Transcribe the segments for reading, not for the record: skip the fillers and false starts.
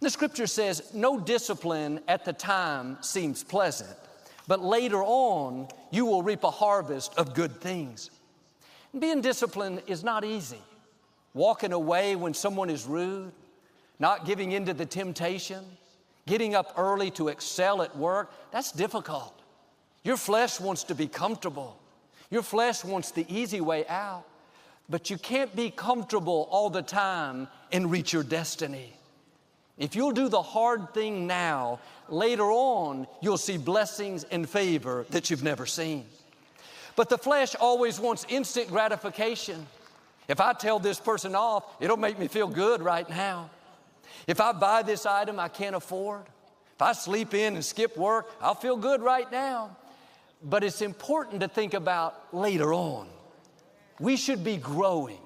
The scripture says, no discipline at the time seems pleasant, but later on you will reap a harvest of good things. Being disciplined is not easy. Walking away when someone is rude, not giving in to the temptation, getting up early to excel at work, that's difficult. Your flesh wants to be comfortable. Your flesh wants the easy way out. But you can't be comfortable all the time and reach your destiny. If you'll do the hard thing now, later on, you'll see blessings and favor that you've never seen. But the flesh always wants instant gratification. If I tell this person off, it'll make me feel good right now. If I buy this item I can't afford, if I sleep in and skip work, I'll feel good right now. But it's important to think about later on. We should be growing.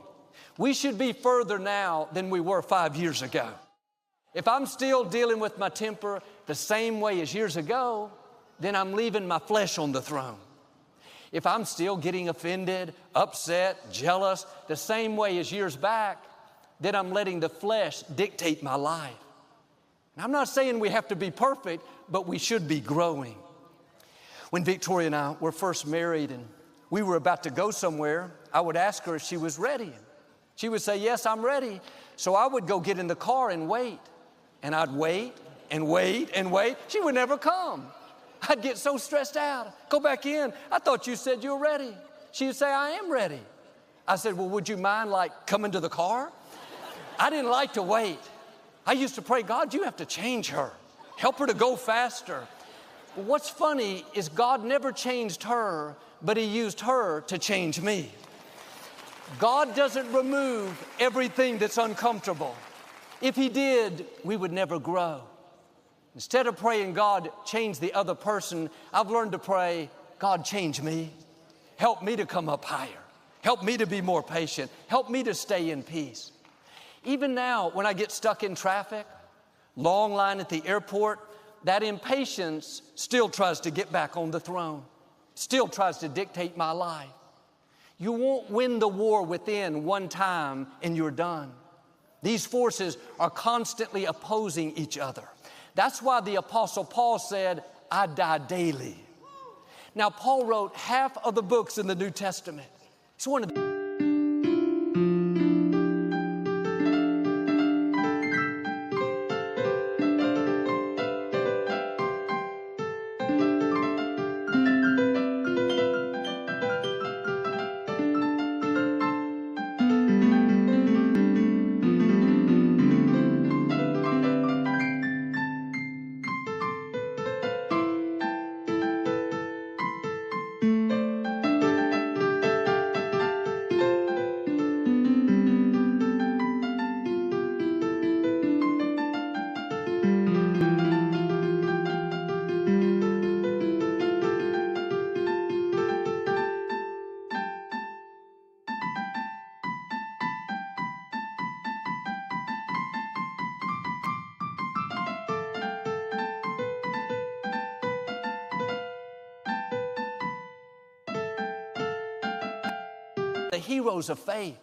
We should be further now than we were 5 years ago. If I'm still dealing with my temper the same way as years ago, then I'm leaving my flesh on the throne. If I'm still getting offended, upset, jealous the same way as years back, then I'm letting the flesh dictate my life. And I'm not saying we have to be perfect, but we should be growing. When Victoria and I were first married and we were about to go somewhere, I would ask her if she was ready. She would say, yes, I'm ready. So I would go get in the car and wait. And I'd wait and wait and wait. She would never come. I'd get so stressed out. Go back in. I thought you said you were ready. She would say, I am ready. I said, well, would you mind coming to the car? I didn't like to wait. I used to pray, God, you have to change her. Help her to go faster. But what's funny is God never changed her, but He used her to change me. God doesn't remove everything that's uncomfortable. If He did, we would never grow. Instead of praying, God, change the other person, I've learned to pray, God, change me. Help me to come up higher. Help me to be more patient. Help me to stay in peace. Even now, when I get stuck in traffic, long line at the airport, that impatience still tries to get back on the throne, still tries to dictate my life. You won't win the war within one time and you're done. These forces are constantly opposing each other. That's why the Apostle Paul said, I die daily. Now, Paul wrote half of the books in the New Testament. He's one of the heroes of faith.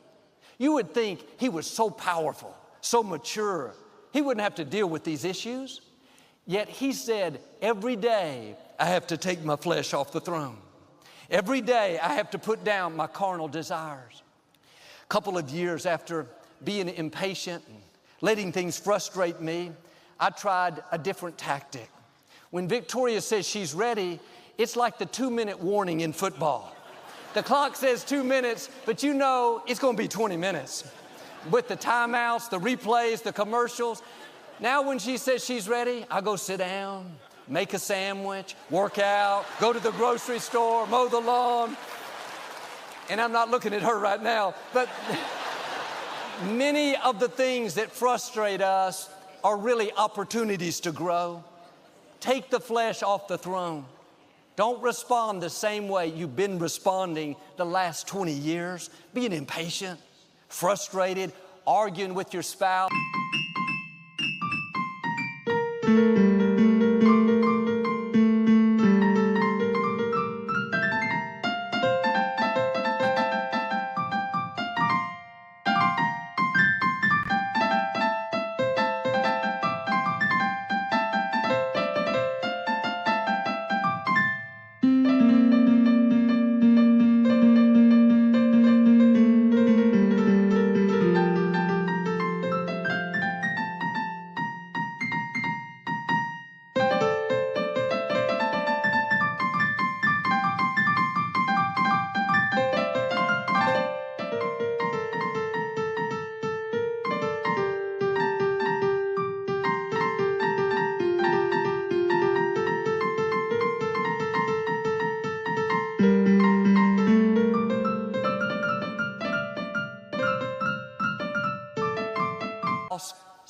You would think he was so powerful, so mature. He wouldn't have to deal with these issues. Yet he said, every day I have to take my flesh off the throne. Every day I have to put down my carnal desires. A couple of years after being impatient and letting things frustrate me, I tried a different tactic. When Victoria says she's ready, it's like the 2-minute warning in football. The clock says 2 minutes, but you know it's going to be 20 minutes. With the timeouts, the replays, the commercials. Now when she says she's ready, I go sit down, make a sandwich, work out, go to the grocery store, mow the lawn. And I'm not looking at her right now, but many of the things that frustrate us are really opportunities to grow. Take the flesh off the throne. Don't respond the same way you've been responding the last 20 years, being impatient, frustrated, arguing with your spouse.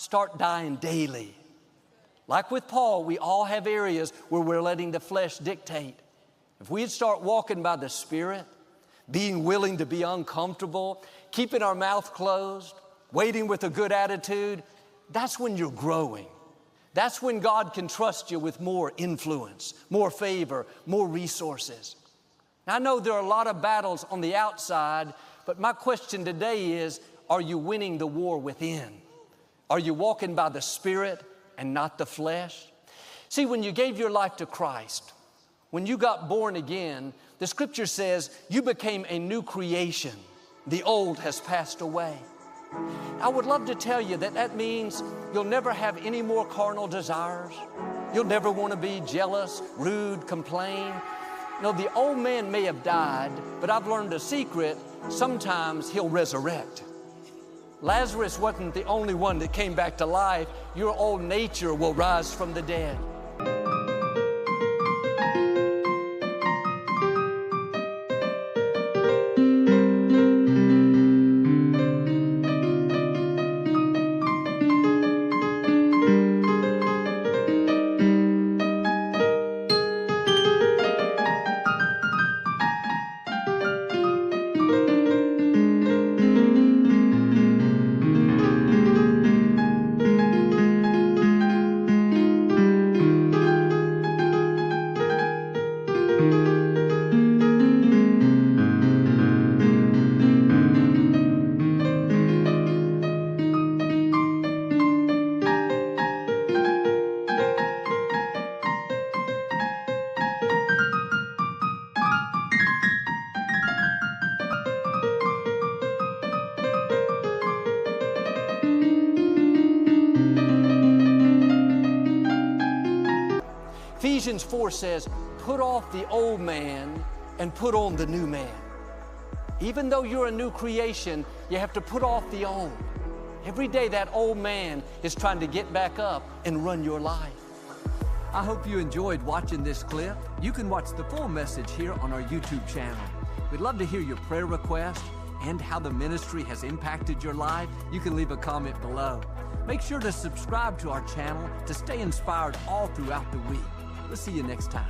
start dying daily. Like with Paul, we all have areas where we're letting the flesh dictate. If we'd start walking by the Spirit, being willing to be uncomfortable, keeping our mouth closed, waiting with a good attitude, that's when you're growing. That's when God can trust you with more influence, more favor, more resources. Now, I know there are a lot of battles on the outside, but my question today is, are you winning the war within? Are you walking by the Spirit and not the flesh? See, when you gave your life to Christ, when you got born again, the Scripture says you became a new creation. The old has passed away. I would love to tell you that that means you'll never have any more carnal desires. You'll never want to be jealous, rude, complain. No, the old man may have died, but I've learned a secret. Sometimes he'll resurrect. Lazarus wasn't the only one that came back to life. Your old nature will rise from the dead. Ephesians 4 says, put off the old man and put on the new man. Even though you're a new creation, you have to put off the old. Every day that old man is trying to get back up and run your life. I hope you enjoyed watching this clip. You can watch the full message here on our YouTube channel. We'd love to hear your prayer requests and how the ministry has impacted your life. You can leave a comment below. Make sure to subscribe to our channel to stay inspired all throughout the week. We'll see you next time.